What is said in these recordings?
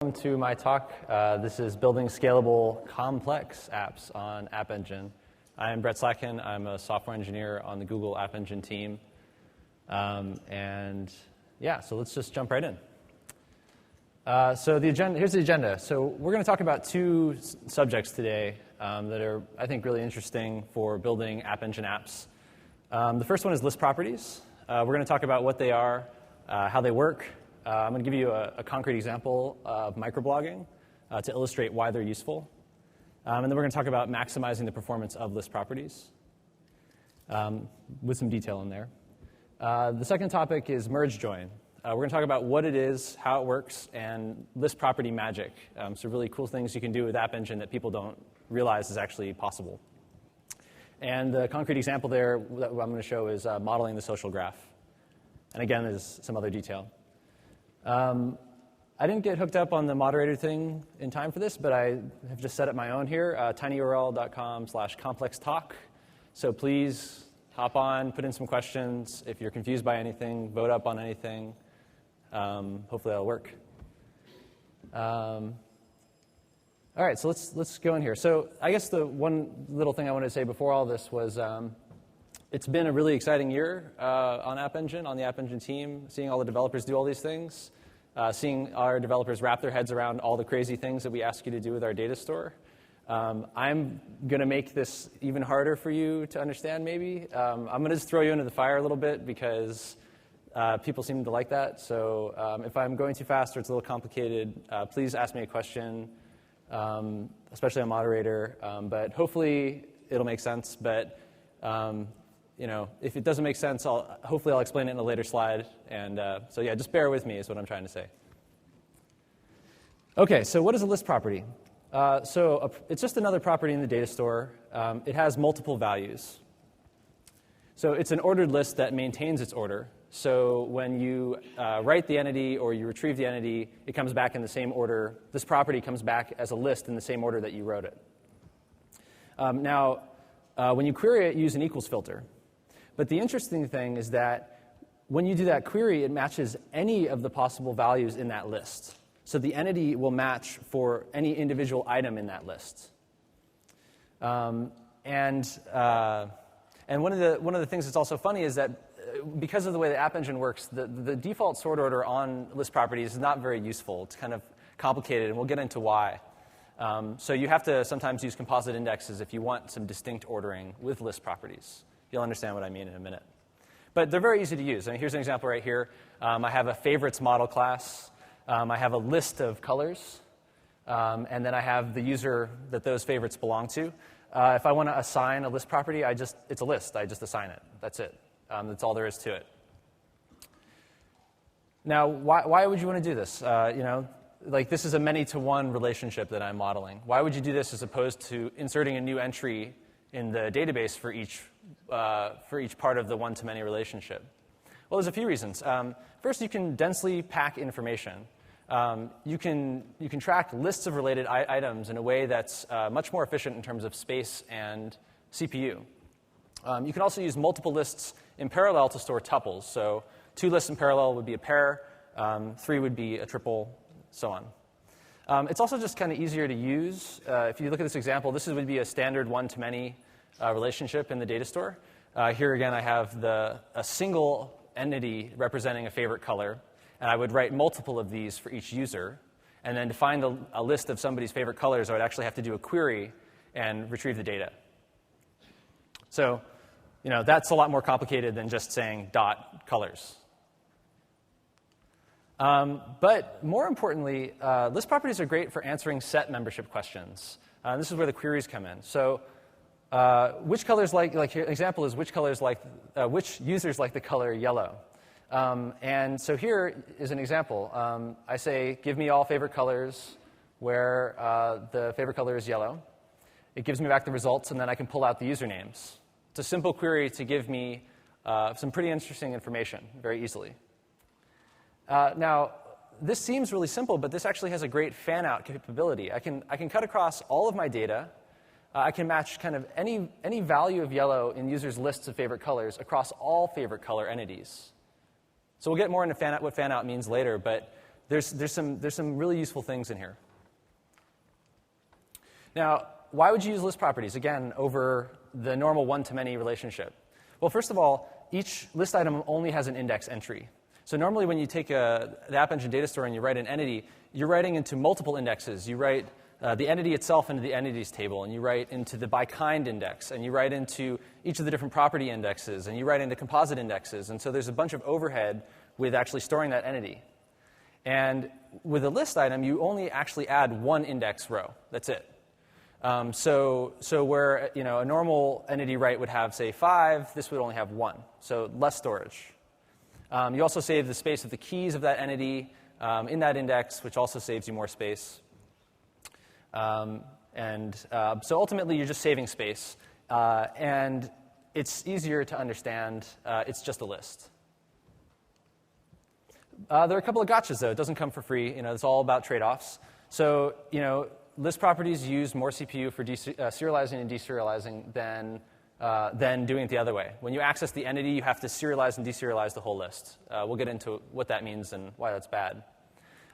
Welcome to my talk. This is building scalable, complex apps on App Engine. I'm Brett Slatkin. I'm a software engineer on the Google App Engine team. So let's just jump right in. Here's the agenda. So we're going to talk about two subjects today that are, I think, really interesting for building App Engine apps. The first one is list properties. We're going to talk about what they are, how they work. I'm going to give you a concrete example of microblogging to illustrate why they're useful. And then we're going to talk about maximizing the performance of list properties with some detail in there. The second topic is merge join. We're going to talk about what it is, how it works, and list property magic. So really cool things you can do with App Engine that people don't realize is actually possible. And the concrete example there that I'm going to show is modeling the social graph. And again, there's some other detail. I didn't get hooked up on the moderator thing in time for this, but I have just set up my own here, tinyurl.com/complextalk. So please hop on, put in some questions. If you're confused by anything, vote up on anything. Hopefully that'll work. All right, so let's go in here. So I guess the one little thing I wanted to say before all this was it's been a really exciting year on App Engine, on the App Engine team, seeing all the developers do all these things, seeing our developers wrap their heads around all the crazy things that we ask you to do with our data store. I'm going to make this even harder for you to understand, maybe. I'm going to just throw you into the fire a little bit because people seem to like that. So if I'm going too fast or it's a little complicated, please ask me a question, especially a moderator. But hopefully it'll make sense. But if it doesn't make sense, hopefully I'll explain it in a later slide. And so yeah, just bear with me is what I'm trying to say. OK, so what is a list property? It's just another property in the data store. It has multiple values. So it's an ordered list that maintains its order. So when you write the entity or you retrieve the entity, it comes back in the same order. This property comes back as a list in the same order that you wrote it. When you query it, use an equals filter. But the interesting thing is that when you do that query, it matches any of the possible values in that list. So the entity will match for any individual item in that list. And one of the things that's also funny is that because of the way the App Engine works, the default sort order on list properties is not very useful. It's kind of complicated, and we'll get into why. So you have to sometimes use composite indexes if you want some distinct ordering with list properties. You'll understand what I mean in a minute. But they're very easy to use. I mean, here's an example right here. I have a favorites model class. I have a list of colors. And then I have the user that those favorites belong to. If I want to assign a list property, it's a list. I just assign it. That's it. That's all there is to it. Now, why would you want to do this? This is a many-to-one relationship that I'm modeling. Why would you do this as opposed to inserting a new entry in the database for each part of the one-to-many relationship? Well, there's a few reasons. First, you can densely pack information. You can track lists of related items in a way that's much more efficient in terms of space and CPU. You can also use multiple lists in parallel to store tuples. So 2 lists in parallel would be a pair, 3 would be a triple, so on. It's also just kind of easier to use. If you look at this example, this would be a standard one-to-many relationship in the data store. Here again, I have a single entity representing a favorite color, and I would write multiple of these for each user. And then to find a list of somebody's favorite colors, I would actually have to do a query and retrieve the data. So, that's a lot more complicated than just saying .colors. But more importantly, list properties are great for answering set membership questions. This is where the queries come in. So, which colors like here, example is which users like the color yellow. And so here is an example. I say, give me all favorite colors where the favorite color is yellow. It gives me back the results, and then I can pull out the usernames. It's a simple query to give me some pretty interesting information very easily. Now, this seems really simple, but this actually has a great fan-out capability. I can cut across all of my data. I can match kind of any value of yellow in users' lists of favorite colors across all favorite color entities. So we'll get more into what fan-out means later, but there's some really useful things in here. Now, why would you use list properties, again, over the normal one-to-many relationship? Well, first of all, each list item only has an index entry. So normally when you take the App Engine data store and you write an entity, you're writing into multiple indexes. You write the entity itself into the entities table, and you write into the by kind index, and you write into each of the different property indexes, and you write into composite indexes. And so there's a bunch of overhead with actually storing that entity. And with a list item, you only actually add one index row. That's it. So where a normal entity write would have, say, 5, this would only have 1. So less storage. You also save the space of the keys of that entity in that index, which also saves you more space. So ultimately, you're just saving space. And it's easier to understand. It's just a list. There are a couple of gotchas, though. It doesn't come for free. It's all about trade-offs. So, list properties use more CPU for serializing and deserializing than doing it the other way. When you access the entity, you have to serialize and deserialize the whole list. We'll get into what that means and why that's bad.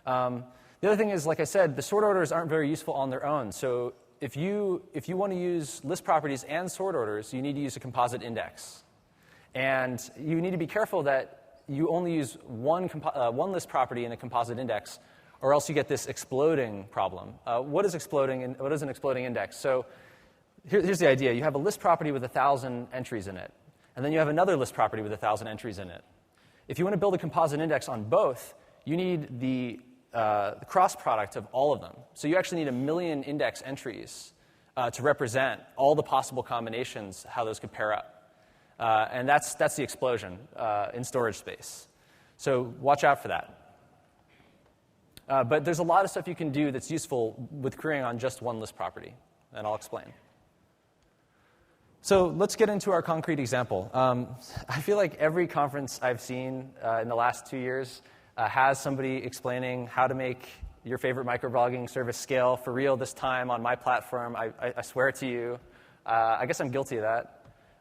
The other thing is, like I said, the sort orders aren't very useful on their own. So if you want to use list properties and sort orders, you need to use a composite index. And you need to be careful that you only use one list property in a composite index, or else you get this exploding problem. What is exploding and what is an exploding index? So here's the idea. You have a list property with 1,000 entries in it, and then you have another list property with 1,000 entries in it. If you want to build a composite index on both, you need the cross product of all of them. So you actually need 1 million index entries to represent all the possible combinations, how those could pair up. And that's the explosion in storage space. So watch out for that. But there's a lot of stuff you can do that's useful with querying on just one list property, and I'll explain. So let's get into our concrete example. I feel like every conference I've seen in the last 2 years has somebody explaining how to make your favorite microblogging service scale for real this time on my platform. I swear to you. I guess I'm guilty of that.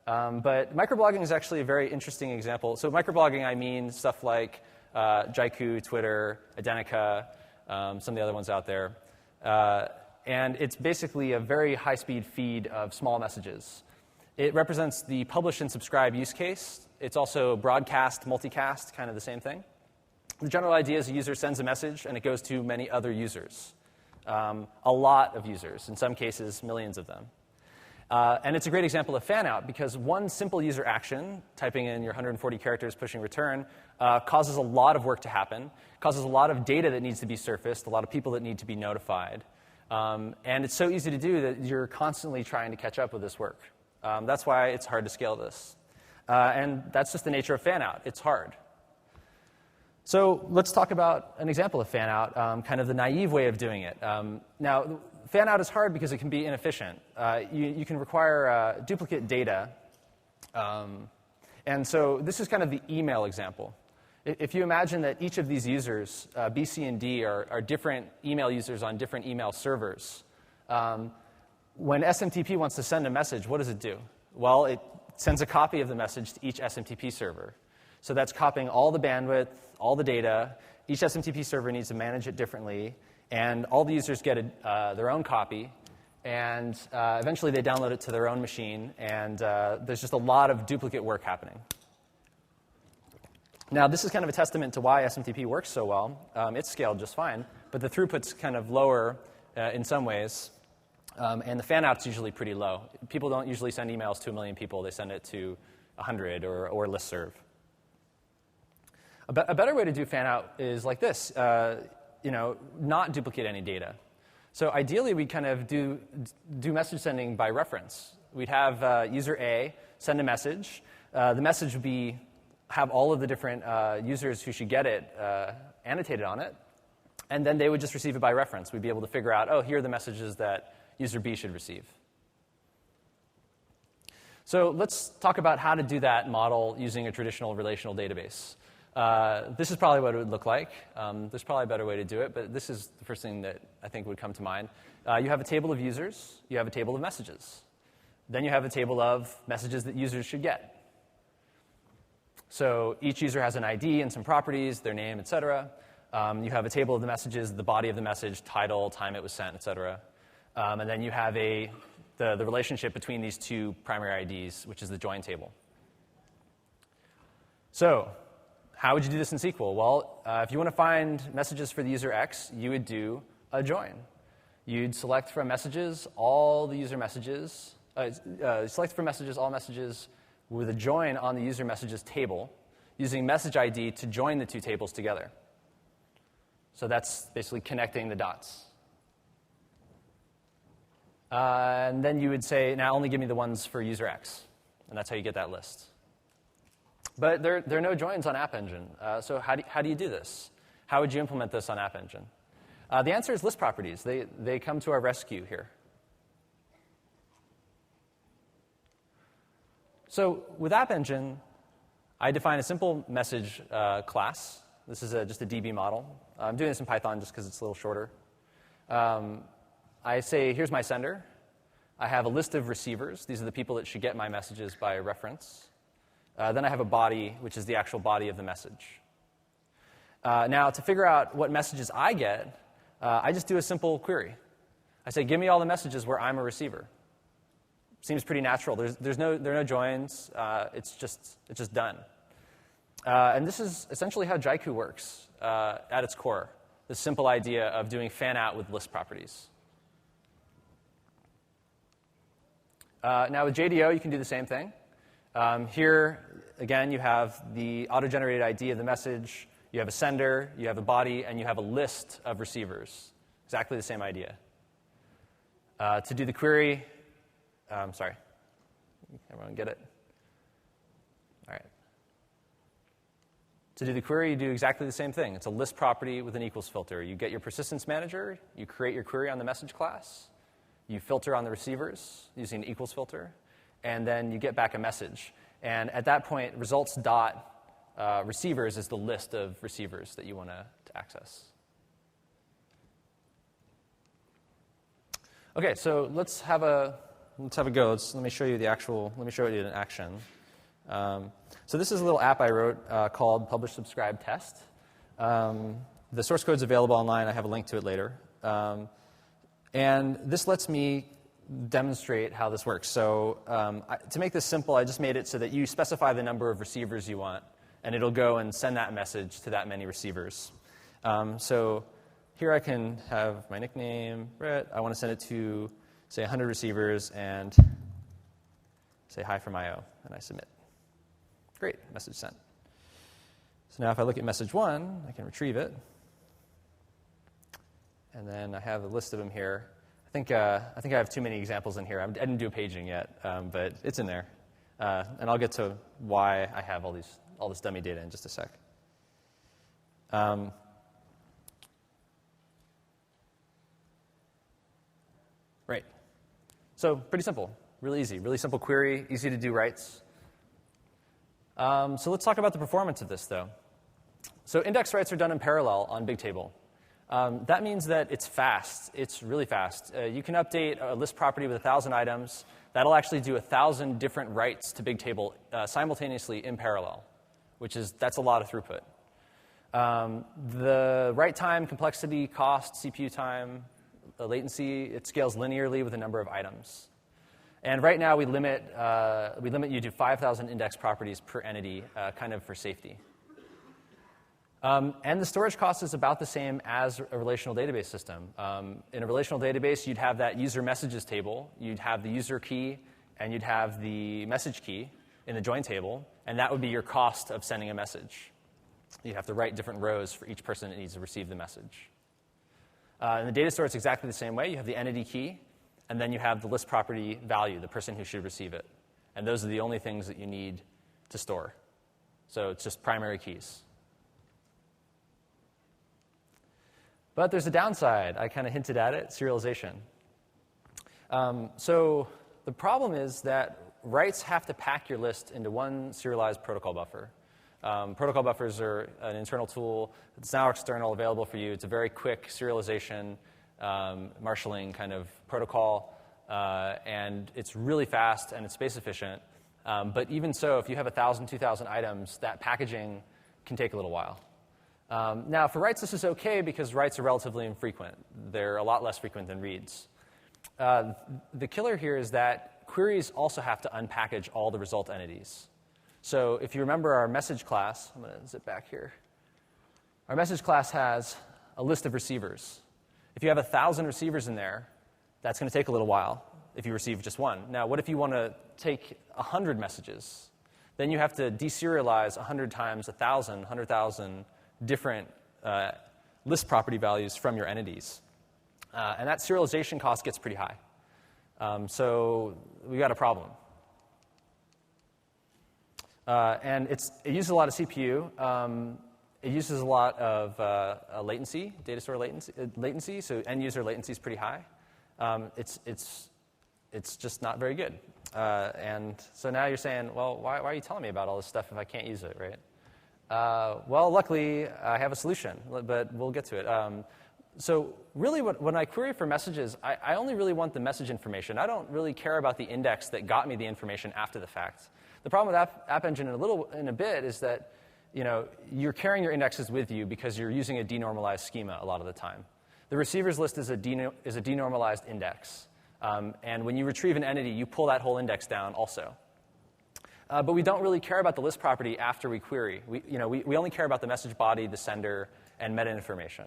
But microblogging is actually a very interesting example. So microblogging, I mean stuff like Jaiku, Twitter, Identica, some of the other ones out there. And it's basically a very high-speed feed of small messages. It represents the publish and subscribe use case. It's also broadcast, multicast, kind of the same thing. The general idea is a user sends a message, and it goes to many other users. A lot of users, in some cases, millions of them. And it's a great example of fan-out, because one simple user action, typing in your 140 characters, pushing return, causes a lot of work to happen, causes a lot of data that needs to be surfaced, a lot of people that need to be notified. And it's so easy to do that you're constantly trying to catch up with this work. That's why it's hard to scale this. And that's just the nature of fan-out. It's hard. So let's talk about an example of fan-out, kind of the naive way of doing it. Now, fan-out is hard because it can be inefficient. You can require duplicate data. And so this is kind of the email example. If you imagine that each of these users, B, C, and D, are different email users on different email servers, when SMTP wants to send a message, what does it do? Well, it sends a copy of the message to each SMTP server. So that's copying all the bandwidth, all the data. Each SMTP server needs to manage it differently. And all the users get their own copy. And eventually they download it to their own machine. And there's just a lot of duplicate work happening. Now, this is kind of a testament to why SMTP works so well. It's scaled just fine. But the throughput's kind of lower in some ways. And the fan-out's usually pretty low. People don't usually send emails to 1 million people. They send it to 100 or listserv. A better way to do fan-out is like this, not duplicate any data. So ideally, we kind of do message sending by reference. We'd have user A send a message. The message would have all of the different users who should get it annotated on it. And then they would just receive it by reference. We'd be able to figure out, oh, here are the messages that user B should receive. So let's talk about how to do that model using a traditional relational database. This is probably what it would look like. There's probably a better way to do it, but this is the first thing that I think would come to mind. You have a table of users. You have a table of messages. Then you have a table of messages that users should get. So each user has an ID and some properties, their name, et cetera. You have a table of the messages, the body of the message, title, time it was sent, et cetera. And then you have the relationship between these two primary IDs, which is the join table. So how would you do this in SQL? Well, if you want to find messages for the user X, you would do a join. You'd select from messages all the user messages, select from messages all messages with a join on the user messages table, using message ID to join the two tables together. So that's basically connecting the dots. And then you would say, now only give me the ones for user X. And that's how you get that list. But there are no joins on App Engine. So how do you do this? How would you implement this on App Engine? The answer is list properties. They come to our rescue here. So with App Engine, I define a simple message class. This is just a DB model. I'm doing this in Python just because it's a little shorter. I say, here's my sender. I have a list of receivers. These are the people that should get my messages by reference. Then I have a body, which is the actual body of the message. Now, to figure out what messages I get, I just do a simple query. I say, give me all the messages where I'm a receiver. Seems pretty natural. There are no joins. It's just done. And this is essentially how Jaiku works at its core, the simple idea of doing fan-out with list properties. Now, with JDO, you can do the same thing. Here, again, you have the auto-generated ID of the message. You have a sender, you have a body, and you have a list of receivers. Exactly the same idea. To do the query, sorry. Everyone get it? All right. To do the query, you do exactly the same thing. It's a list property with an equals filter. You get your persistence manager, you create your query on the message class, you filter on the receivers using an equals filter, and then you get back a message. And at that point, results dot receivers is the list of receivers that you want to access. Okay, so let's have a go. Let me show you it in action. So this is a little app I wrote called Publish Subscribe Test. The source code is available online. I have a link to it later. And this lets me demonstrate how this works. So to make this simple, I just made it so that you specify the number of receivers you want, and it'll go and send that message to that many receivers. So here I can have my nickname, Brett. I want to send it to, say, 100 receivers and say hi from IO, and I submit. Great, message sent. So now if I look at message 1, I can retrieve it. And then I have a list of them here. I think I have too many examples in here. I didn't do paging yet, but it's in there. And I'll get to why I have all this dummy data in just a sec. Right. So pretty simple, really easy, really simple query, easy to do writes. So let's talk about the performance of this, though. So index writes are done in parallel on Bigtable. That means that it's fast. It's really fast. You can update a list property with 1,000 items. That'll actually do 1,000 different writes to Bigtable simultaneously in parallel, that's a lot of throughput. The write time, complexity, cost, CPU time, latency, it scales linearly with the number of items. And right now we limit you to 5,000 index properties per entity, kind of for safety. And the storage cost is about the same as a relational database system. In a relational database, you'd have that user messages table, you'd have the user key, and you'd have the message key in the join table, and that would be your cost of sending a message. You'd have to write different rows for each person that needs to receive the message. In the data store, it's exactly the same way. You have the entity key, and then you have the list property value, the person who should receive it. And those are the only things that you need to store. So it's just primary keys. But there's a downside. I kind of hinted at it, serialization. So the problem is that writes have to pack your list into one serialized protocol buffer. Protocol buffers are an internal tool. It's now external, available for you. It's a very quick serialization, marshalling kind of protocol. And it's really fast, and it's space efficient. But even so, if you have 1,000, 2,000 items, that packaging can take a little while. Now, for writes, this is OK because writes are relatively infrequent. They're a lot less frequent than reads. The killer here is that queries also have to unpackage all the result entities. So if you remember our message class, I'm going to zip back here. Our message class has a list of receivers. If you have 1,000 receivers in there, that's going to take a little while if you receive just one. Now, what if you want to take 100 messages? Then you have to deserialize 100 times 1,000, 100,000 different list property values from your entities. And that serialization cost gets pretty high. So we've got a problem. And it uses a lot of CPU. It uses a lot of latency, data store latency, so end-user latency is pretty high. It's just not very good. And so now you're saying, well, why are you telling me about all this stuff if I can't use it, right? Well, luckily, I have a solution, but we'll get to it. So really, when I query for messages, I only really want the message information. I don't really care about the index that got me the information after the fact. The problem with App Engine in a bit is that you're carrying your indexes with you because you're using a denormalized schema a lot of the time. The receivers list is a denormalized index. And when you retrieve an entity, you pull that whole index down also. But we don't really care about the list property after we query. We only care about the message body, the sender, and meta information.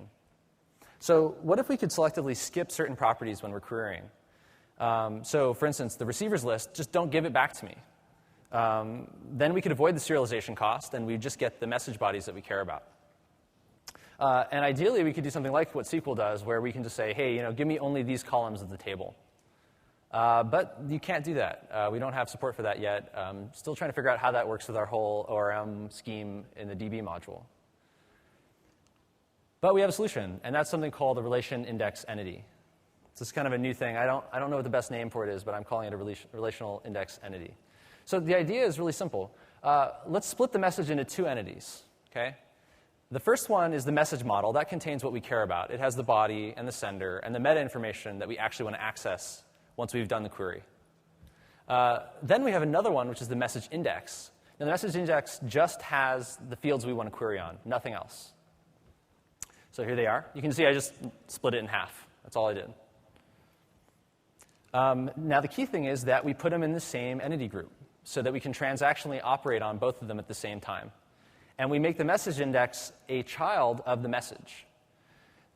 So what if we could selectively skip certain properties when we're querying? So for instance, the receivers list, just don't give it back to me. Then we could avoid the serialization cost, and we'd just get the message bodies that we care about. And ideally, we could do something like what SQL does, where we can just say, hey, give me only these columns of the table. But you can't do that. We don't have support for that yet. Still trying to figure out how that works with our whole ORM scheme in the DB module. But we have a solution, and that's something called a relation index entity. So it's kind of a new thing. I don't know what the best name for it is, but I'm calling it a relational index entity. So the idea is really simple. Let's split the message into two entities. Okay? The first one is the message model. That contains what we care about. It has the body and the sender and the meta information that we actually want to access once we've done the query. Then we have another one, which is the message index. Now, the message index just has the fields we want to query on, nothing else. So here they are. You can see I just split it in half. That's all I did. Now, the key thing is that we put them in the same entity group so that we can transactionally operate on both of them at the same time. And we make the message index a child of the message.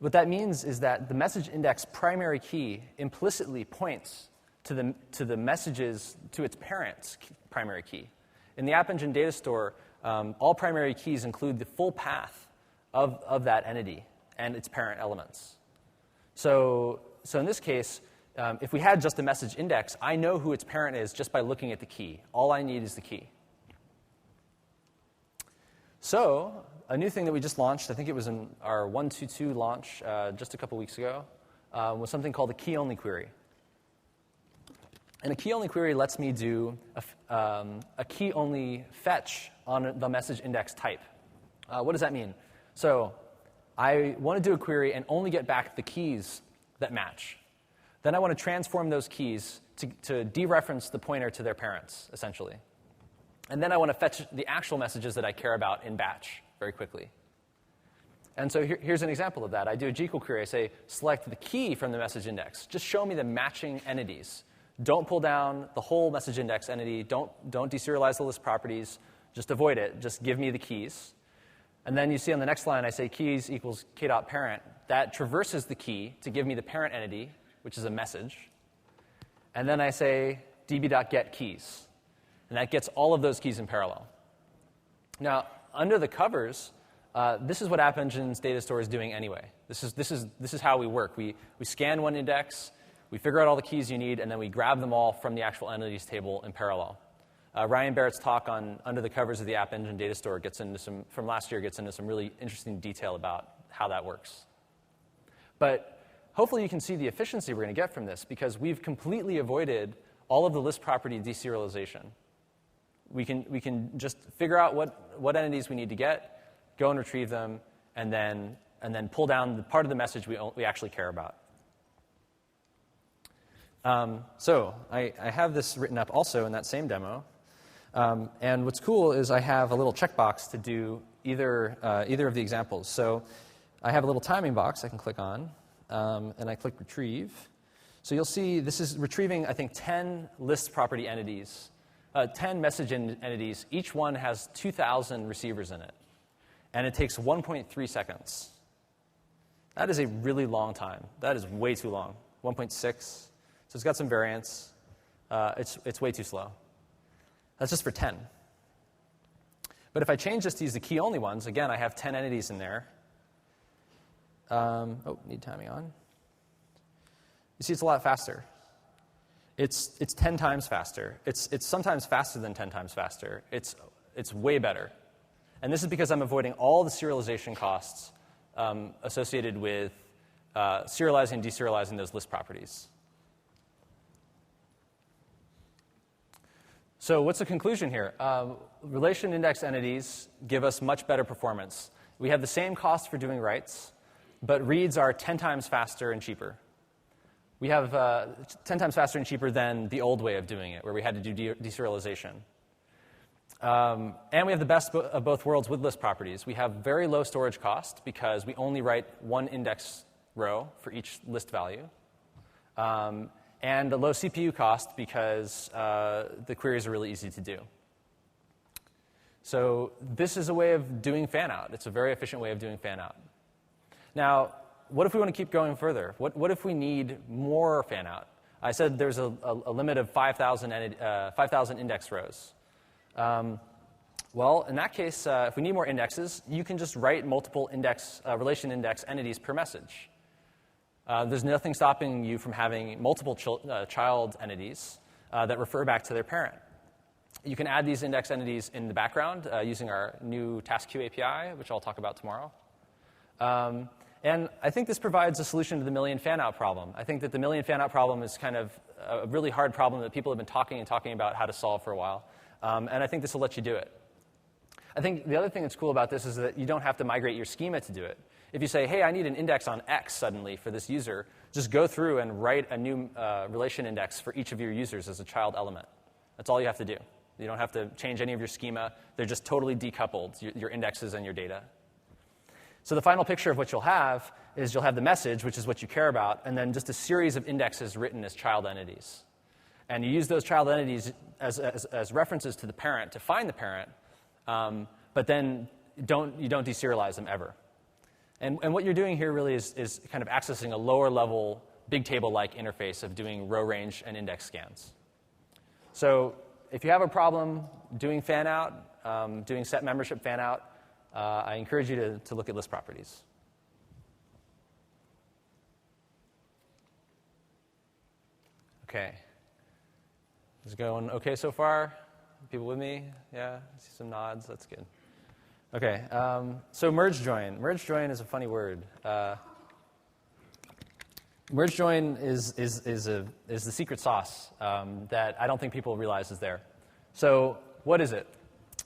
What that means is that the message index primary key implicitly points to the messages, to its parent's primary key. In the App Engine data store, all primary keys include the full path of that entity and its parent elements. So in this case, if we had just a message index, I know who its parent is just by looking at the key. All I need is the key. So a new thing that we just launched, I think it was in our 1.2.2 launch just a couple weeks ago, was something called a key-only query. And a key-only query lets me do a key-only fetch on the message index type. What does that mean? So I want to do a query and only get back the keys that match. Then I want to transform those keys to dereference the pointer to their parents, essentially. And then I want to fetch the actual messages that I care about in batch very quickly. And so here's an example of that. I do a GQL query. I say, select the key from the message index. Just show me the matching entities. Don't pull down the whole message index entity. Don't deserialize the list properties. Just avoid it. Just give me the keys. And then you see on the next line, I say keys equals k.parent. That traverses the key to give me the parent entity, which is a message. And then I say db.getKeys. And that gets all of those keys in parallel. Now, under the covers, this is what App Engine's data store is doing anyway. This is how we work. We scan one index, we figure out all the keys you need, and then we grab them all from the actual entities table in parallel. Ryan Barrett's talk on under the covers of the App Engine data store from last year gets into some really interesting detail about how that works. But hopefully you can see the efficiency we're going to get from this, because we've completely avoided all of the list property deserialization. We can just figure out what entities we need to get, go and retrieve them, and then pull down the part of the message we actually care about. So I have this written up also in that same demo. And what's cool is I have a little checkbox to do either of the examples. So I have a little timing box I can click on, and I click retrieve. So you'll see this is retrieving, I think, 10 list property entities, 10 message entities. Each one has 2,000 receivers in it, and it takes 1.3 seconds. That is a really long time. That is way too long, 1.6. So it's got some variance. It's way too slow. That's just for 10. But if I change this to use the key-only ones, again, I have 10 entities in there. Need timing on. You see, it's a lot faster. It's 10 times faster. It's sometimes faster than 10 times faster. It's way better. And this is because I'm avoiding all the serialization costs associated with serializing and deserializing those list properties. So what's the conclusion here? Relation index entities give us much better performance. We have the same cost for doing writes, but reads are 10 times faster and cheaper. We have 10 times faster and cheaper than the old way of doing it, where we had to do deserialization. And we have the best of both worlds with list properties. We have very low storage cost because we only write one index row for each list value. And a low CPU cost because the queries are really easy to do. So this is a way of doing fan-out. It's a very efficient way of doing fan-out. Now, what if we want to keep going further? What if we need more fan-out? I said there's a limit of 5,000 index rows. Well, in that case, if we need more indexes, you can just write multiple relation index entities per message. There's nothing stopping you from having multiple child entities that refer back to their parent. You can add these index entities in the background using our new TaskQ API, which I'll talk about tomorrow. And I think this provides a solution to the million fan-out problem. I think that the million fan-out problem is kind of a really hard problem that people have been talking about how to solve for a while. And I think this will let you do it. I think the other thing that's cool about this is that you don't have to migrate your schema to do it. If you say, hey, I need an index on X suddenly for this user, just go through and write a new relation index for each of your users as a child element. That's all you have to do. You don't have to change any of your schema. They're just totally decoupled, your indexes and your data. So the final picture of what you'll have is you'll have the message, which is what you care about, and then just a series of indexes written as child entities. And you use those child entities as references to the parent to find the parent, but then you don't deserialize them ever. And what you're doing here really is kind of accessing a lower-level big table-like interface of doing row range and index scans. So if you have a problem doing fan-out, doing set membership fan-out, I encourage you to look at list properties. Okay. Is it going okay so far? People with me? Yeah? I see some nods. That's good. Okay. So merge join. Merge join is a funny word. Merge join is the secret sauce that I don't think people realize is there. So what is it?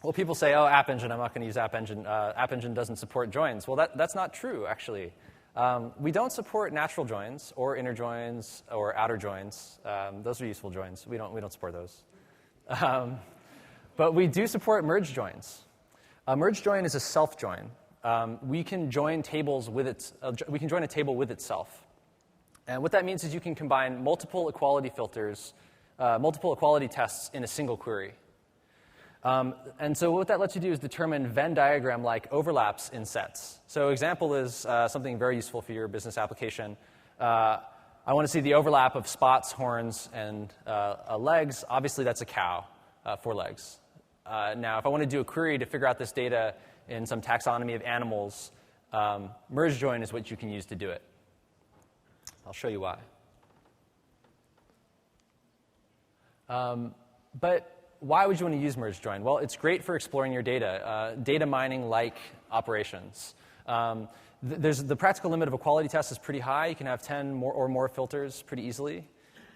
Well, people say, oh, App Engine, I'm not going to use App Engine. App Engine doesn't support joins. Well, that's not true, actually. We don't support natural joins or inner joins or outer joins. Those are useful joins. We don't support those. But we do support merge joins. A merge join is a self-join. We can join tables with we can join a table with itself. And what that means is you can combine multiple equality filters, multiple equality tests in a single query. And so what that lets you do is determine Venn diagram-like overlaps in sets. So example is something very useful for your business application. I want to see the overlap of spots, horns, and legs. Obviously, that's a cow, 4 legs. Now, if I want to do a query to figure out this data in some taxonomy of animals, merge join is what you can use to do it. I'll show you why. But why would you want to use merge join? Well, it's great for exploring your data, data mining-like operations. There's the practical limit of equality test is pretty high. You can have 10 or more filters pretty easily.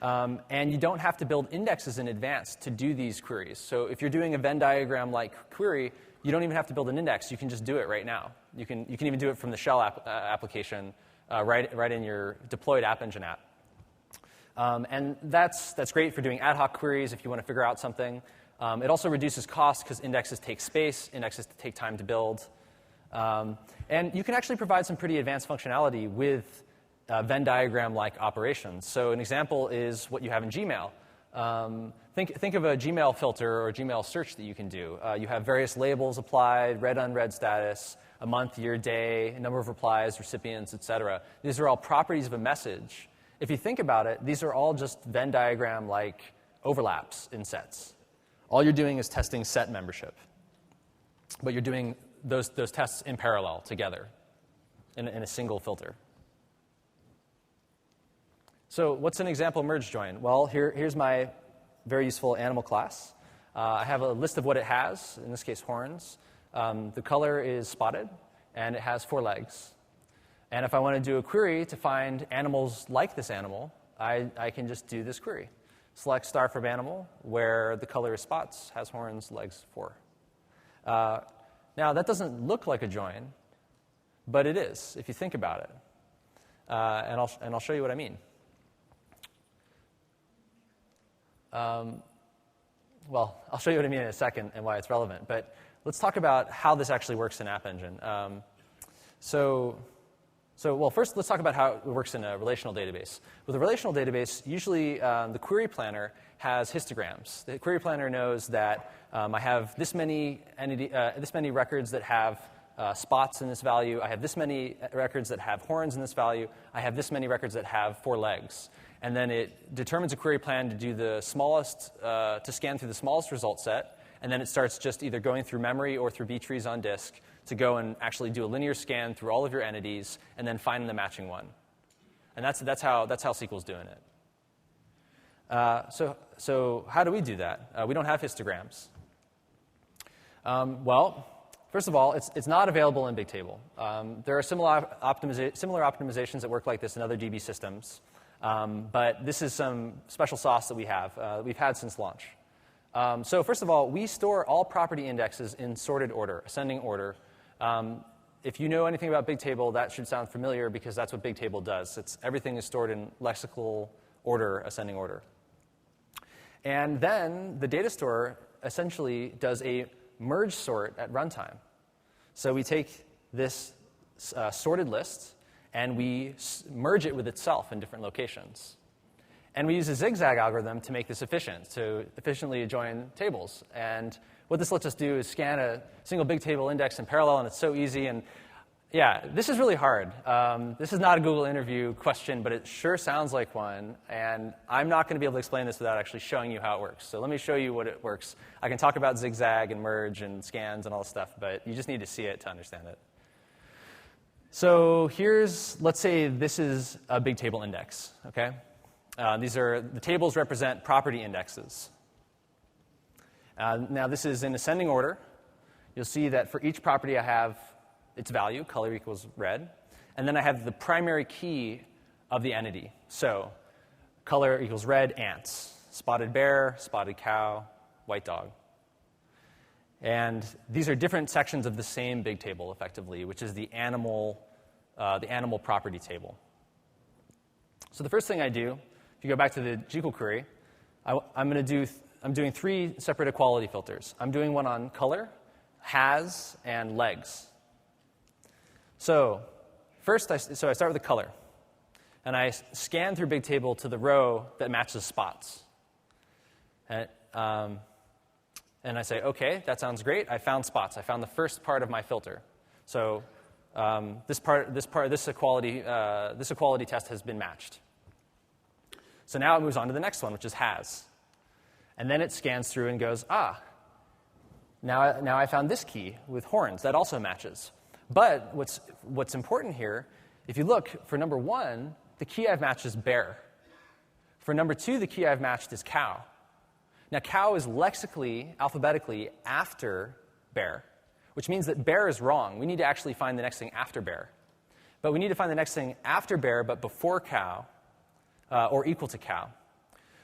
And you don't have to build indexes in advance to do these queries. So if you're doing a Venn diagram-like query, you don't even have to build an index. You can just do it right now. You can even do it from the shell application right in your deployed App Engine app. And that's great for doing ad hoc queries if you want to figure out something. It also reduces cost because indexes take space. Indexes take time to build. And you can actually provide some pretty advanced functionality with Venn diagram-like operations. So an example is what you have in Gmail. Think of a Gmail filter or a Gmail search that you can do. You have various labels applied, read, unread status, a month, year, day, number of replies, recipients, etc. These are all properties of a message. If you think about it, these are all just Venn diagram-like overlaps in sets. All you're doing is testing set membership. But you're doing those tests in parallel together in a single filter. So what's an example merge join? Well, here's my very useful animal class. I have a list of what it has, in this case horns. The color is spotted, and it has 4 legs. And if I want to do a query to find animals like this animal, I can just do this query. Select star from animal, where the color is spots, has horns, legs 4. Now, that doesn't look like a join, but it is, if you think about it. And I'll show you what I mean. Well, I'll show you what I mean in a second and why it's relevant. But let's talk about how this actually works in App Engine. Well, first, let's talk about how it works in a relational database. With a relational database, usually the query planner has histograms. The query planner knows that I have this many records that have spots in this value. I have this many records that have horns in this value. I have this many records that have 4 legs. And then it determines a query plan to do the smallest, to scan through the smallest result set. And then it starts just either going through memory or through B trees on disk to go and actually do a linear scan through all of your entities and then find the matching one. And that's how SQL's doing it. So how do we do that? We don't have histograms. Well, first of all, it's not available in Bigtable. There are similar optimizations that work like this in other DB systems. But this is some special sauce that we've had since launch. So first of all, we store all property indexes in sorted order, ascending order. If you know anything about Bigtable, that should sound familiar because that's what Bigtable does. Everything is stored in lexical order, ascending order. And then the data store essentially does a merge sort at runtime. So we take this sorted list, and we merge it with itself in different locations. And we use a zigzag algorithm to make this efficient, to efficiently join tables. And what this lets us do is scan a single Bigtable index in parallel, and it's so easy. And yeah, this is really hard. This is not a Google interview question, but it sure sounds like one. And I'm not going to be able to explain this without actually showing you how it works. So let me show you what it works. I can talk about zigzag and merge and scans and all this stuff, but you just need to see it to understand it. So let's say this is a Bigtable index, okay? The tables represent property indexes. Now this is in ascending order. You'll see that for each property I have its value, color equals red, and then I have the primary key of the entity. So color equals red, ants, spotted bear, spotted cow, white dog. And these are different sections of the same Bigtable, effectively, which is the animal property table. So the first thing I do, if you go back to the GQL query, I'm doing 3 separate equality filters. I'm doing one on color, has, and legs. So first, I start with the color, and I scan through Bigtable to the row that matches spots. And I say, OK, that sounds great. I found spots. I found the first part of my filter. So this equality test has been matched. So now it moves on to the next one, which is has. And then it scans through and goes, now I found this key with horns. That also matches. But what's important here, if you look, for number 1, the key I've matched is bear. For number 2, the key I've matched is cow. Now, cow is lexically, alphabetically, after bear, which means that bear is wrong. We need to actually find the next thing after bear. But we need to find the next thing after bear, but before cow, or equal to cow.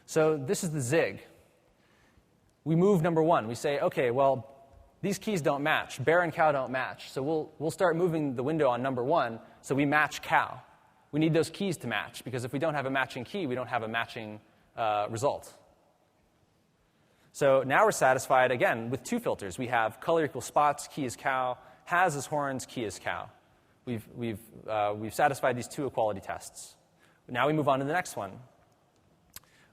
So this is the zig. We move number 1. We say, OK, well, these keys don't match. Bear and cow don't match. So we'll start moving the window on number 1, so we match cow. We need those keys to match, because if we don't have a matching key, we don't have a matching result. So now we're satisfied, again, with 2 filters. We have color equals spots, key is cow, has as horns, key as cow. We've satisfied these two equality tests. Now we move on to the next one.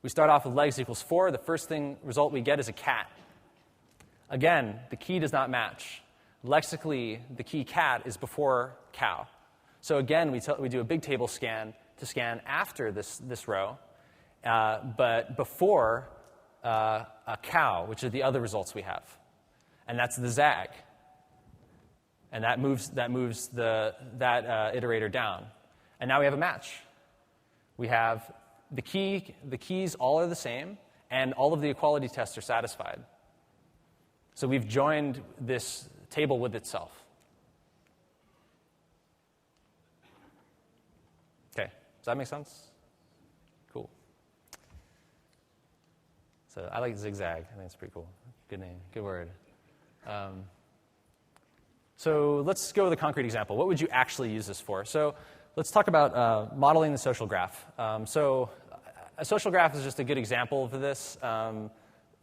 We start off with legs equals 4. The first result we get is a cat. Again, the key does not match. Lexically, the key cat is before cow. So again, we do a big table scan to scan after this row, but before a cow, which are the other results we have. And that's the zag. And that moves that iterator down. And now we have a match. We have the keys all are the same, and all of the equality tests are satisfied. So we've joined this table with itself. Okay, does that make sense? Cool. So I like zigzag. I think it's pretty cool. Good name, good word. So let's go with a concrete example. What would you actually use this for? So let's talk about modeling the social graph. So a social graph is just a good example for this.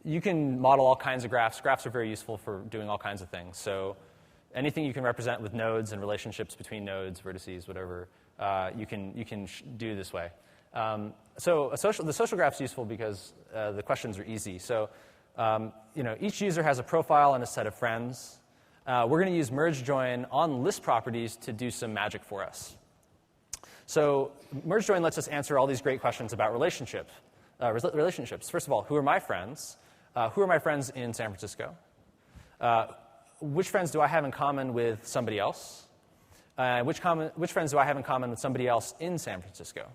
You can model all kinds of graphs. Graphs are very useful for doing all kinds of things. So anything you can represent with nodes and relationships between nodes, vertices, whatever, you can do this way. So the social graph is useful because the questions are easy. So each user has a profile and a set of friends. We're going to use merge join on list properties to do some magic for us. So merge join lets us answer all these great questions about relationships. First of all, who are my friends? Who are my friends in San Francisco? Which friends do I have in common with somebody else? Which friends do I have in common with somebody else in San Francisco?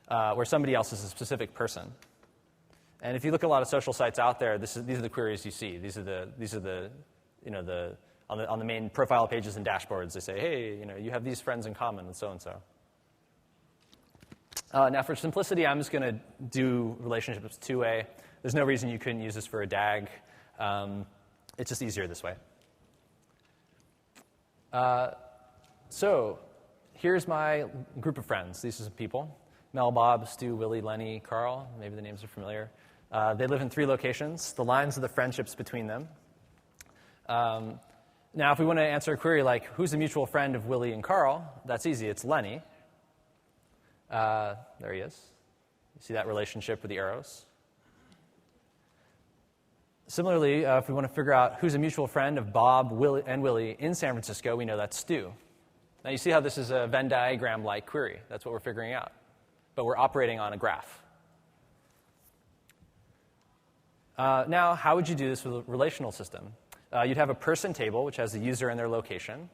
Where somebody else is a specific person. And if you look at a lot of social sites out there, these are the queries you see. These are the on the main profile pages and dashboards. They say, hey, you have these friends in common with so and so. Now, for simplicity, I'm just going to do relationships two-way. There's no reason you couldn't use this for a DAG. It's just easier this way. So here's my group of friends. These are some people. Mel, Bob, Stu, Willie, Lenny, Carl. Maybe the names are familiar. They live in 3 locations. The lines are the friendships between them. Now, if we want to answer a query like, who's a mutual friend of Willie and Carl, that's easy. It's Lenny. There he is. You see that relationship with the arrows? Similarly, if we want to figure out who's a mutual friend of Bob and Willie in San Francisco, we know that's Stu. Now, you see how this is a Venn diagram-like query. That's what we're figuring out. But we're operating on a graph. Now, how would you do this with a relational system? You'd have a person table, which has the user and their location.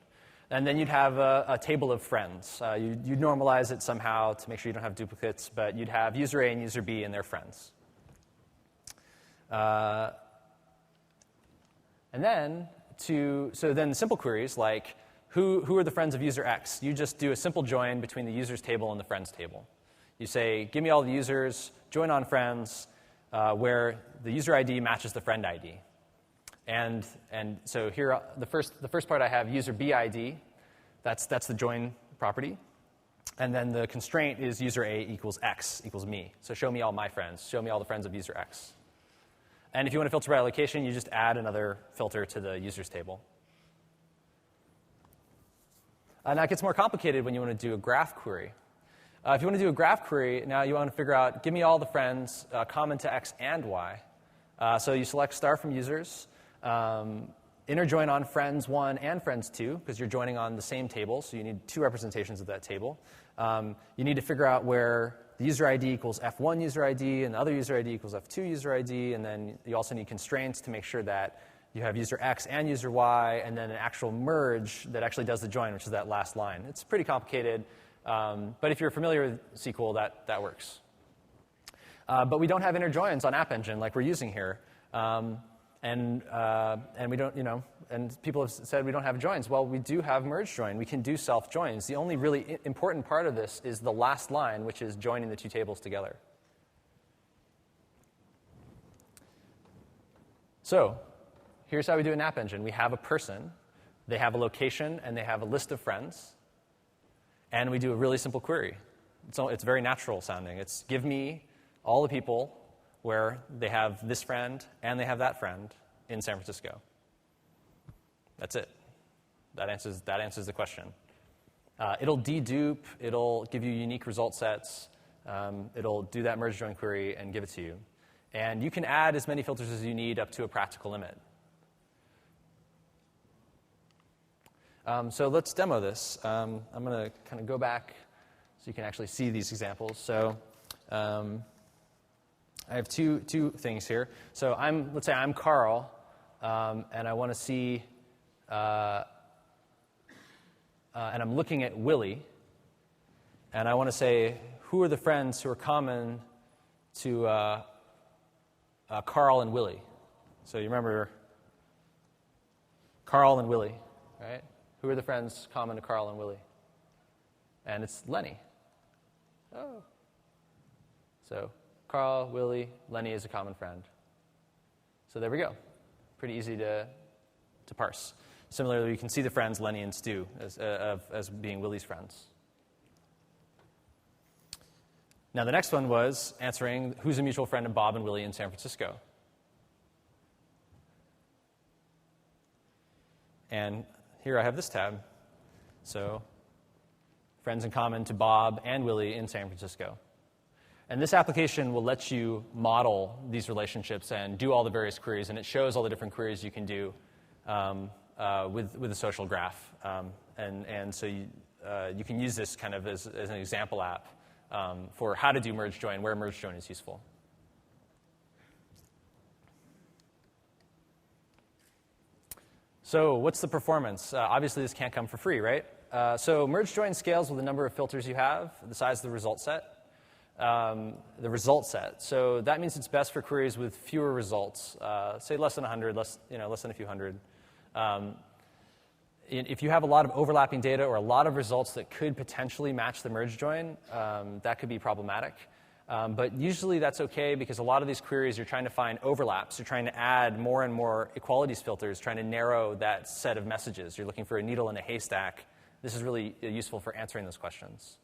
And then you'd have a table of friends. You'd normalize it somehow to make sure you don't have duplicates, but you'd have user A and user B and their friends. And then, simple queries like, who are the friends of user X? You just do a simple join between the users table and the friends table. You say, give me all the users, join on friends, where the user ID matches the friend ID. And so here, the first part I have user BID. That's the join property. And then the constraint is user A equals X equals me. So show me all my friends. Show me all the friends of user X. And if you want to filter by location, you just add another filter to the users table. Now it gets more complicated when you want to do a graph query. If you want to do a graph query, now you want to figure out, give me all the friends common to X and Y. So you select star from users. Inner join on friends 1 and friends 2, because you're joining on the same table, so you need 2 representations of that table. You need to figure out where the user ID equals F1 user ID, and the other user ID equals F2 user ID, and then you also need constraints to make sure that you have user X and user Y, and then an actual merge that actually does the join, which is that last line. It's pretty complicated, but if you're familiar with SQL, that works. But we don't have inner joins on App Engine like we're using here. And we don't, and people have said we don't have joins. Well, we do have merge join. We can do self joins. The only really important part of this is the last line, which is joining the 2 tables together. So here's how we do an App Engine. We have a person, they have a location, and they have a list of friends. And we do a really simple query. It's very natural sounding. It's give me all the people where they have this friend and they have that friend in San Francisco. That's it. That answers the question. It'll dedupe. It'll give you unique result sets. It'll do that merge join query and give it to you. And you can add as many filters as you need up to a practical limit. So let's demo this. I'm going to kind of go back so you can actually see these examples. So I have two things here. So let's say I'm Carl, and I want to see, and I'm looking at Willie, and I want to say, who are the friends who are common to Carl and Willie? So you remember Carl and Willie, right? Who are the friends common to Carl and Willie? And it's Lenny. Oh. So Carl, Willie, Lenny is a common friend. So there we go. Pretty easy to parse. Similarly, you can see the friends Lenny and Stu as being Willie's friends. Now the next one was answering who's a mutual friend of Bob and Willie in San Francisco. And here I have this tab. So friends in common to Bob and Willie in San Francisco. And this application will let you model these relationships and do all the various queries, and it shows all the different queries you can do with a social graph. And so you can use this kind of as an example app for how to do merge join, where merge join is useful. So what's the performance? Obviously, this can't come for free, right? So merge join scales with the number of filters you have, the size of the result set. So that means it's best for queries with fewer results, say less than 100, less than a few hundred. If you have a lot of overlapping data or a lot of results that could potentially match the merge join, that could be problematic. But usually that's okay because a lot of these queries you're trying to find overlaps. You're trying to add more and more equalities filters, trying to narrow that set of messages. You're looking for a needle in a haystack. This is really useful for answering those questions.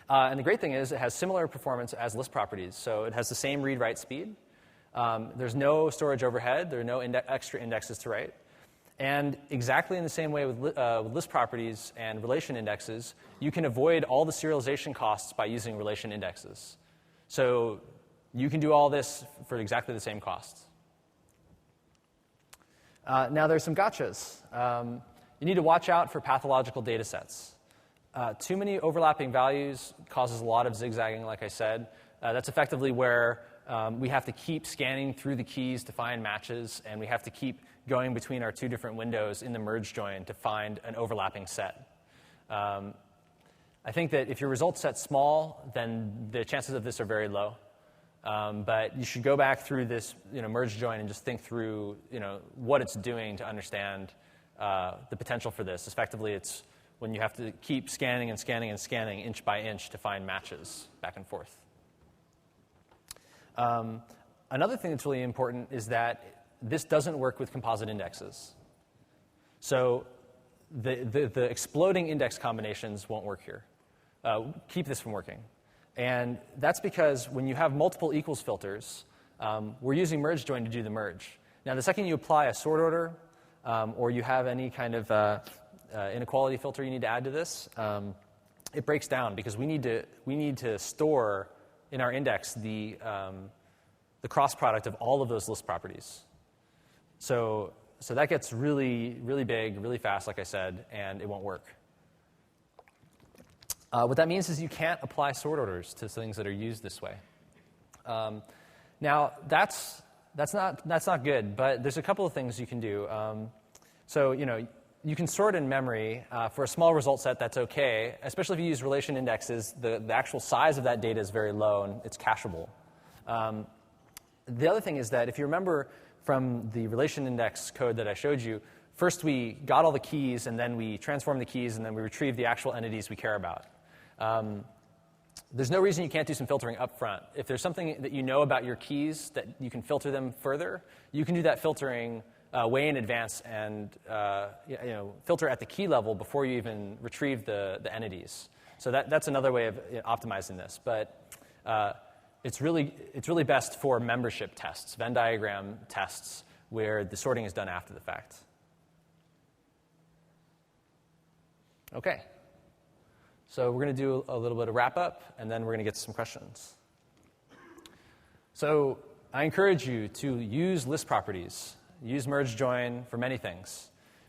And the great thing is it has similar performance as list properties. So it has the same read-write speed. There's no storage overhead. There are no extra indexes to write. And exactly in the same way with list properties and relation indexes, you can avoid all the serialization costs by using relation indexes. So you can do all this for exactly the same costs. Now there's some gotchas. You need to watch out for pathological data sets. Too many overlapping values causes a lot of zigzagging, like I said. That's effectively where we have to keep scanning through the keys to find matches, and we have to keep going between our two different windows in the merge join to find an overlapping set. I think that if your result set's small, then the chances of this are very low. But you should go back through this merge join and just think through what it's doing to understand the potential for this. Effectively, it's when you have to keep scanning and scanning and scanning inch by inch to find matches back and forth. Another thing that's really important is that this doesn't work with composite indexes. So the exploding index combinations won't work here. Keep this from working. And that's because when you have multiple equals filters, we're using merge join to do the merge. Now, the second you apply a sort order or you have any kind of inequality filter you need to add to this, it breaks down because we need to store in our index the cross product of all of those list properties. So that gets really, really big, really fast, like I said, and it won't work. What that means is you can't apply sort orders to things that are used this way. Now that's not good, but there's a couple of things you can do. So you can sort in memory for a small result set. That's okay, especially if you use relation indexes. The actual size of that data is very low and it's cacheable. The other thing is that if you remember from the relation index code that I showed you, first we got all the keys and then we transformed the keys and then we retrieved the actual entities we care about. There's no reason you can't do some filtering up front. If there's something that you know about your keys that you can filter them further, you can do that filtering way in advance and filter at the key level before you even retrieve the entities. So that's another way of optimizing this. But it's really best for membership tests, Venn diagram tests, where the sorting is done after the fact. Okay. So we're going to do a little bit of wrap-up, and then we're going to get to some questions. So I encourage you to use list properties. Use merge join for many things.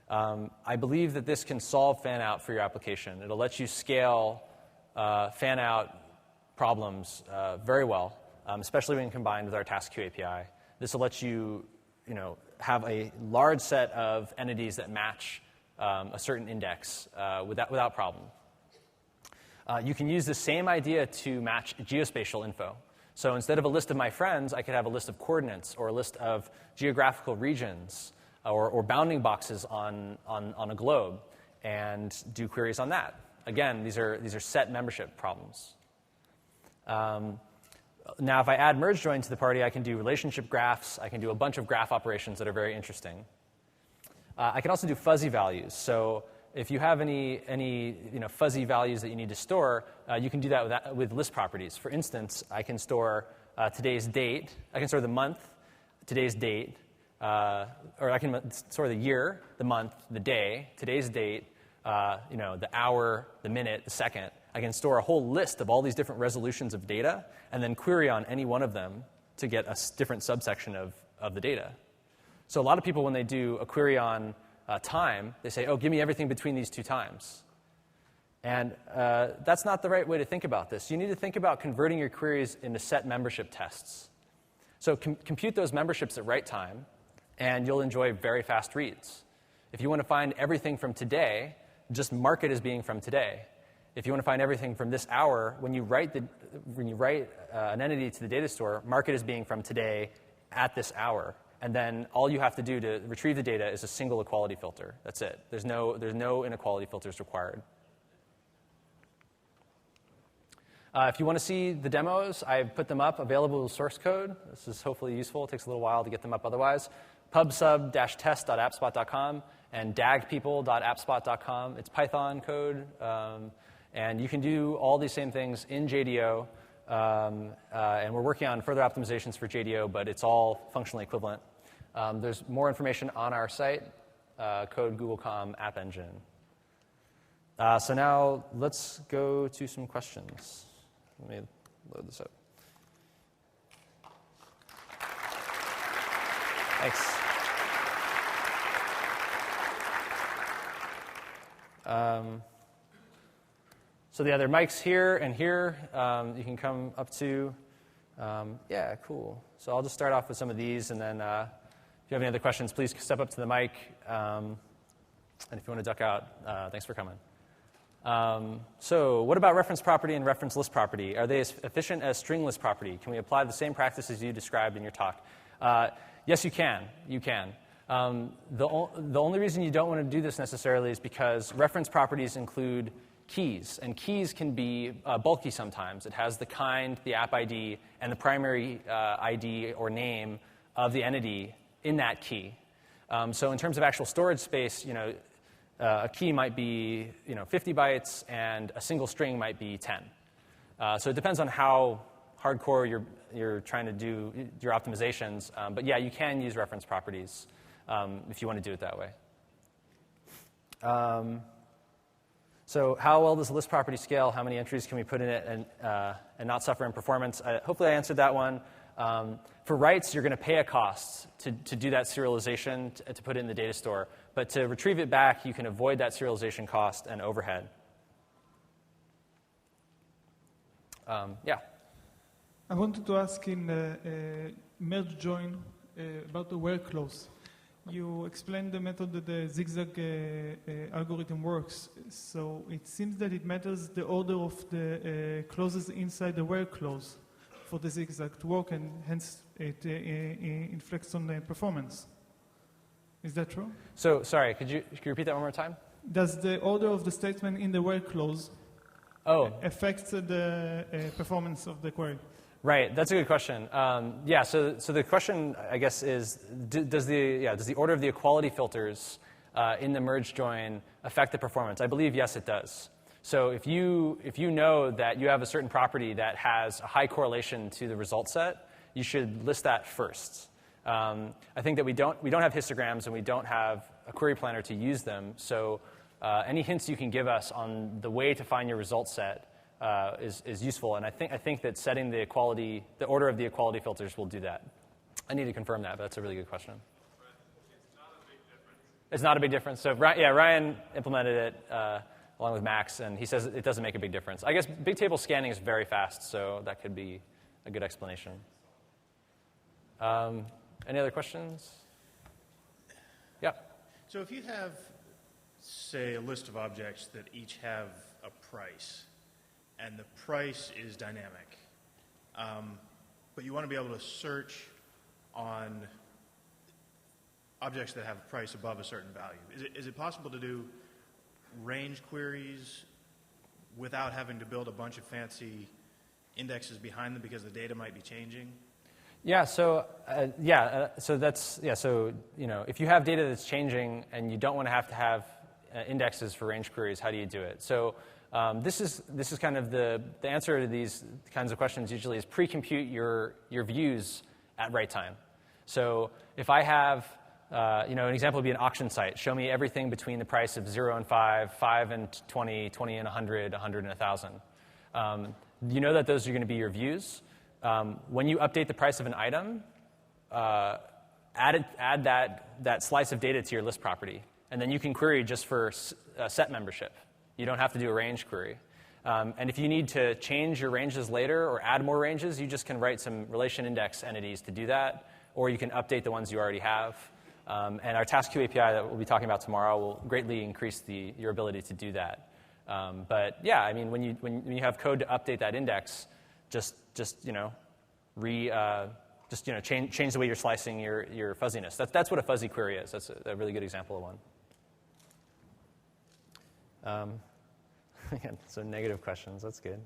I believe that this can solve fan-out for your application. It'll let you scale fan-out problems very well, especially when combined with our TaskQ API. This will let you, have a large set of entities that match a certain index without problem. You can use the same idea to match geospatial info. So instead of a list of my friends, I could have a list of coordinates or a list of geographical regions or bounding boxes on a globe and do queries on that. Again, these are set membership problems. Now, if I add merge join to the party, I can do relationship graphs. I can do a bunch of graph operations that are very interesting. I can also do fuzzy values. So if you have any fuzzy values that you need to store, you can do that with list properties. For instance, I can store today's date. I can store the month, today's date, or I can store the year, the month, the day, today's date, the hour, the minute, the second. I can store a whole list of all these different resolutions of data and then query on any one of them to get a different subsection of the data. So a lot of people, when they do a query on time, they say, oh, give me everything between these two times. And that's not the right way to think about this. You need to think about converting your queries into set membership tests. So compute those memberships at write time, and you'll enjoy very fast reads. If you want to find everything from today, just mark it as being from today. If you want to find everything from this hour, when you write an entity to the data store, mark it as being from today at this hour. And then all you have to do to retrieve the data is a single equality filter. That's it. There's no inequality filters required. If you want to see the demos, I've put them up, available with source code. This is hopefully useful. It takes a little while to get them up otherwise. pubsub-test.appspot.com and dagpeople.appspot.com. It's Python code. And you can do all these same things in JDO. And we're working on further optimizations for JDO, but it's all functionally equivalent. There's more information on our site, code Google.com App Engine. So now let's go to some questions. Let me load this up. Thanks. So there are mics here and here. You can come up to. Yeah, cool. So I'll just start off with some of these, and then if you have any other questions, please step up to the mic. And if you want to duck out, thanks for coming. So what about reference property and reference list property? Are they as efficient as string list property? Can we apply the same practices you described in your talk? Yes, you can. You can. The only reason you don't want to do this necessarily is because reference properties include keys, and keys can be bulky sometimes. It has the kind, the app ID, and the primary ID or name of the entity in that key. So in terms of actual storage space, a key might be 50 bytes, and a single string might be 10. So it depends on how hardcore you're trying to do your optimizations. But yeah, you can use reference properties if you want to do it that way. So how well does a list property scale? How many entries can we put in it and not suffer in performance? Hopefully I answered that one. For writes, you're going to pay a cost to do that serialization, to put it in the data store. But to retrieve it back, you can avoid that serialization cost and overhead. Yeah. I wanted to ask in merge join about the where clause. You explained the method that the zigzag algorithm works. So it seems that it matters the order of the clauses inside the where clause for the zigzag to work, and hence it inflects on the performance. Is that true? So, sorry, could you repeat that one more time? Does the order of the statement in the where clause affect the performance of the query? Right, that's a good question. Yeah, so the question, I guess, is does the order of the equality filters in the merge join affect the performance? I believe yes, it does. So if you know that you have a certain property that has a high correlation to the result set, you should list that first. I think that we don't have histograms and we don't have a query planner to use them. So any hints you can give us on the way to find your result set is useful. And I think that setting the order of the equality filters will do that. I need to confirm that, but that's a really good question. It's not a big difference. So yeah, Ryan implemented it along with Max, and he says it doesn't make a big difference. I guess big table scanning is very fast, so that could be a good explanation. Any other questions? Yeah. So if you have, say, a list of objects that each have a price, and the price is dynamic, but you want to be able to search on objects that have a price above a certain value. Is it possible to do range queries without having to build a bunch of fancy indexes behind them because the data might be changing? Yeah. So So if you have data that's changing and you don't want to have indexes for range queries, how do you do it? So this is kind of the answer to these kinds of questions. Usually is pre-compute your views at write time. So if I have an example would be an auction site. Show me everything between the price of 0 and 5, 5 and 20, 20 and 100, 100 and 1,000. You know that those are going to be your views. When you update the price of an item, add that slice of data to your list property. And then you can query just for set membership. You don't have to do a range query. And if you need to change your ranges later or add more ranges, you just can write some relation index entities to do that. Or you can update the ones you already have. And our TaskQ API that we'll be talking about tomorrow will greatly increase your ability to do that. But yeah, I mean, when you have code to update that index, just change the way you're slicing your fuzziness. That's what a fuzzy query is. That's a really good example of one. Again, so negative questions. That's good.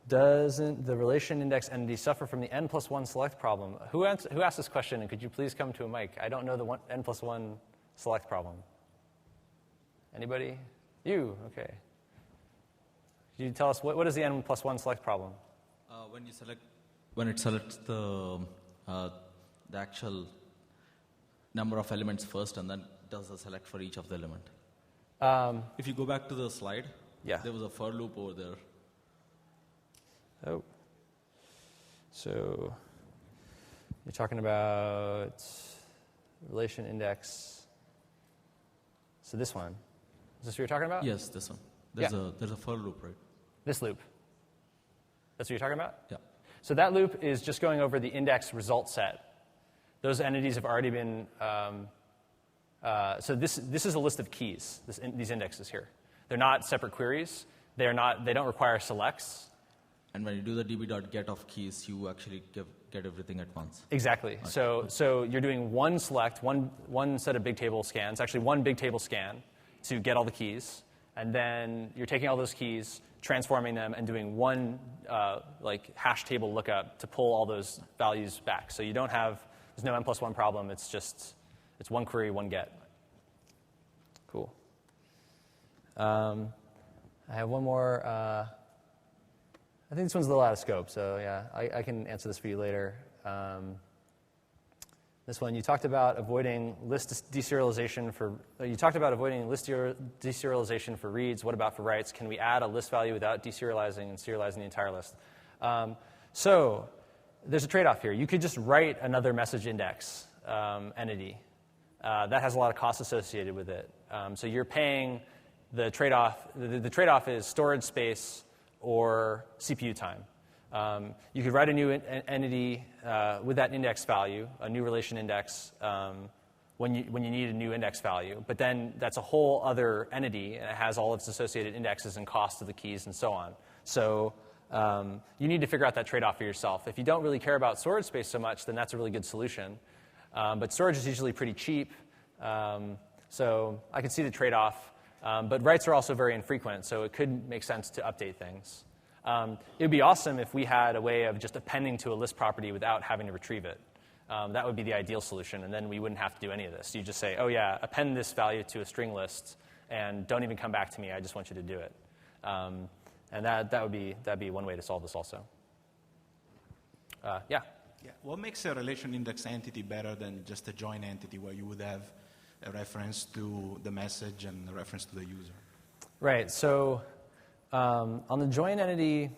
Doesn't the relation index entity suffer from the n+1 select problem? Who asked this question, and could you please come to a mic? I don't know the n+1 select problem. Anybody? You? Okay. Could you tell us what is the n+1 select problem? When it selects the actual number of elements first, and then does the select for each of the element. If you go back to the slide, yeah, there was a for loop over there. Oh. So you're talking about relation index. So this one. Is this what you're talking about? Yes, this one. There's a for loop, right? This loop. That's what you're talking about? Yeah. So that loop is just going over the index result set. Those entities have already been, so this is a list of keys, these indexes here. They're not separate queries. They don't require selects. And when you do the db.get of keys, you actually get everything at once. Exactly. Okay. So you're doing one select, one set of big table scans, actually one big table scan to get all the keys. And then you're taking all those keys, transforming them, and doing one hash table lookup to pull all those values back. So there's no n+1 problem. It's one query, one get. Cool. I have one more. I think this one's a little out of scope, so yeah, I can answer this for you later. This one, you talked about avoiding list deserialization for reads. What about for writes? Can we add a list value without deserializing and serializing the entire list? So there's a trade-off here. You could just write another message index entity. That has a lot of costs associated with it. So you're paying the trade-off. The trade-off is storage space or CPU time. You could write a new entity with that index value, a new relation index, when you need a new index value. But then that's a whole other entity, and it has all its associated indexes and costs of the keys and so on. So you need to figure out that trade-off for yourself. If you don't really care about storage space so much, then that's a really good solution. But storage is usually pretty cheap, so I can see the trade-off. But writes are also very infrequent, so it could make sense to update things. It would be awesome if we had a way of just appending to a list property without having to retrieve it. That would be the ideal solution, and then we wouldn't have to do any of this. You just say, oh yeah, append this value to a string list, and don't even come back to me. I just want you to do it. And that'd be one way to solve this also. Yeah. Yeah. What makes a relation index entity better than just a join entity where you would have a reference to the message and a reference to the user. Right. So on the join entity,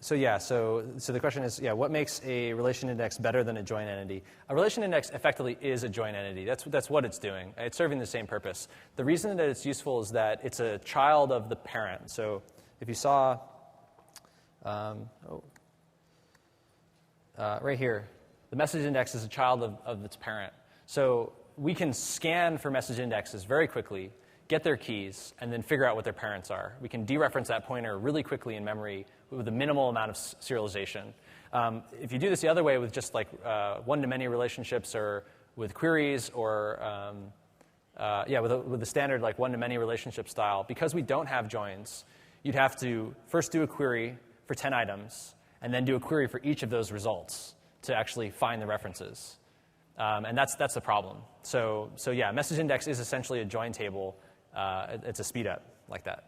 so the question is, what makes a relation index better than a join entity? A relation index effectively is a join entity. That's what it's doing. It's serving the same purpose. The reason that it's useful is that it's a child of the parent. So if you saw, right here, the message index is a child of its parent. So we can scan for message indexes very quickly, get their keys, and then figure out what their parents are. We can dereference that pointer really quickly in memory with a minimal amount of serialization. If you do this the other way with just like one-to-many relationships or with queries or with the standard like one-to-many relationship style, because we don't have joins, you'd have to first do a query for 10 items and then do a query for each of those results to actually find the references. And that's the problem. So message index is essentially a join table. It's a speed up like that.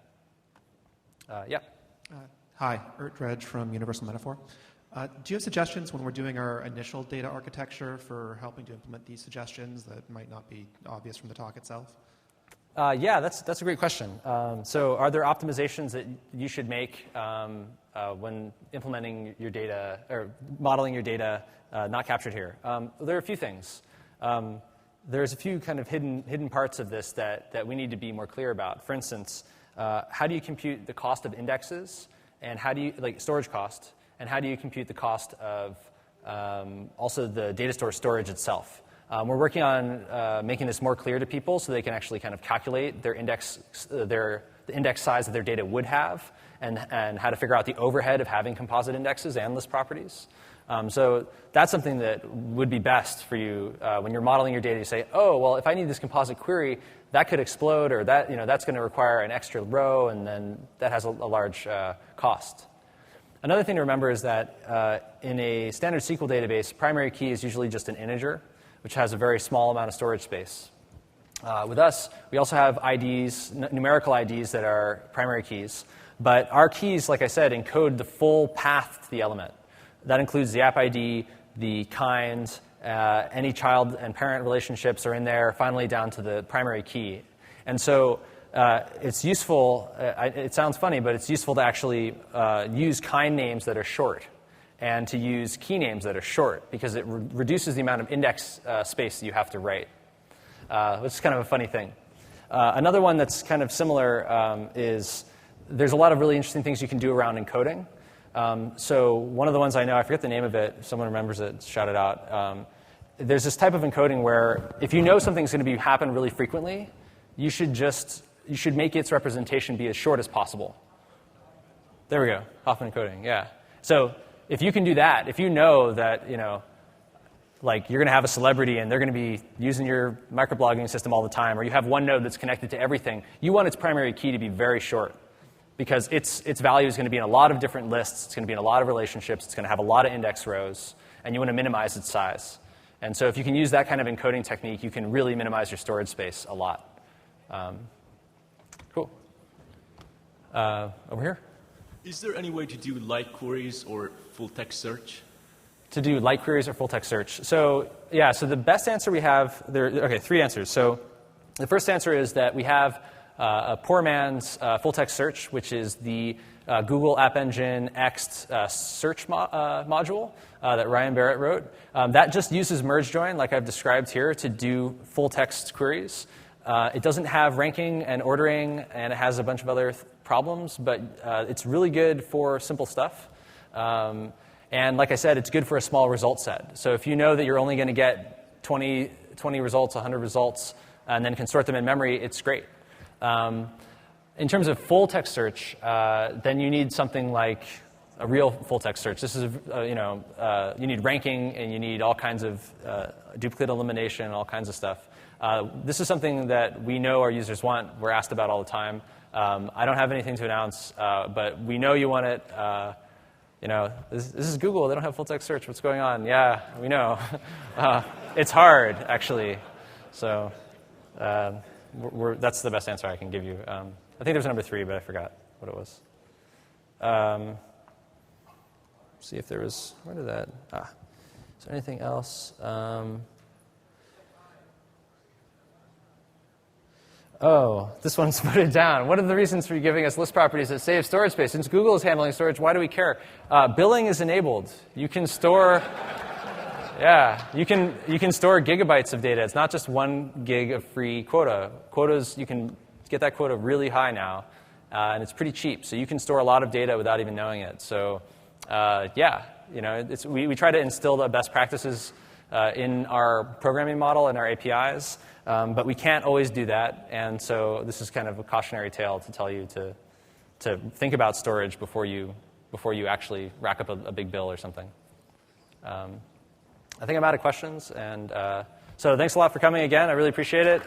Hi, Ert Dredge from Universal Metaphor. Do you have suggestions when we're doing our initial data architecture for helping to implement these suggestions that might not be obvious from the talk itself? That's a great question. So are there optimizations that you should make when implementing your data or modeling your data not captured here? There are a few things. There's a few kind of hidden parts of this that we need to be more clear about. For instance, how do you compute the cost of indexes, and how do you, like storage cost, and how do you compute the cost of also the data store storage itself? We're working on making this more clear to people so they can actually kind of calculate their index, the index size that their data would have, and how to figure out the overhead of having composite indexes and list properties. So that's something that would be best for you when you're modeling your data. You say, oh, well, if I need this composite query, that could explode, or that's going to require an extra row, and then that has a large cost. Another thing to remember is that in a standard SQL database, primary key is usually just an integer, which has a very small amount of storage space. With us, we also have IDs, numerical IDs that are primary keys. But our keys, like I said, encode the full path to the element. That includes the app ID, the kind, any child and parent relationships are in there, finally down to the primary key. And so it's useful, it sounds funny, but it's useful to actually use kind names that are short and to use key names that are short because it reduces the amount of index space that you have to write, which is kind of a funny thing. Another one that's kind of similar is there's a lot of really interesting things you can do around encoding. So one of the ones I know, I forget the name of it, if someone remembers it, shout it out. There's this type of encoding where if you know something's going to happen really frequently, you should make its representation be as short as possible. There we go, Hoffman encoding, yeah. So if you can do that, if you know that, like you're going to have a celebrity and they're going to be using your microblogging system all the time, or you have one node that's connected to everything, you want its primary key to be very short because its value is going to be in a lot of different lists, it's going to be in a lot of relationships, it's going to have a lot of index rows, and you want to minimize its size. And so if you can use that kind of encoding technique, you can really minimize your storage space a lot. Cool. Over here. Is there any way to do light queries or full text search? To do light queries or full text search. So so the best answer we have, three answers. So the first answer is that we have a poor man's full text search, which is the Google App Engine X search module that Ryan Barrett wrote. That just uses merge join, like I've described here, to do full text queries. It doesn't have ranking and ordering, and it has a bunch of other problems, but it's really good for simple stuff. And like I said, it's good for a small result set. So if you know that you're only going to get 20 results, 100 results, and then can sort them in memory, it's great. In terms of full text search, then you need something like a real full text search. This is, you need ranking, and you need all kinds of duplicate elimination, all kinds of stuff. This is something that we know our users want. We're asked about all the time. I don't have anything to announce, but we know you want it. This is Google. They don't have full text search. What's going on? Yeah, we know. It's hard, actually. So that's the best answer I can give you. I think there's number 3, but I forgot what it was. See if there was. Where did that? Is there anything else? Oh, this one's put it down. What are the reasons for you giving us list properties that save storage space? Since Google is handling storage, why do we care? Billing is enabled. You can store, you can store gigabytes of data. It's not just 1 gig of free quota. Quotas, you can get that quota really high now, and it's pretty cheap. So you can store a lot of data without even knowing it. So, we try to instill the best practices in our programming model and our APIs. But we can't always do that, and so this is kind of a cautionary tale to tell you to think about storage before you actually rack up a big bill or something. I think I'm out of questions, and so thanks a lot for coming again. I really appreciate it.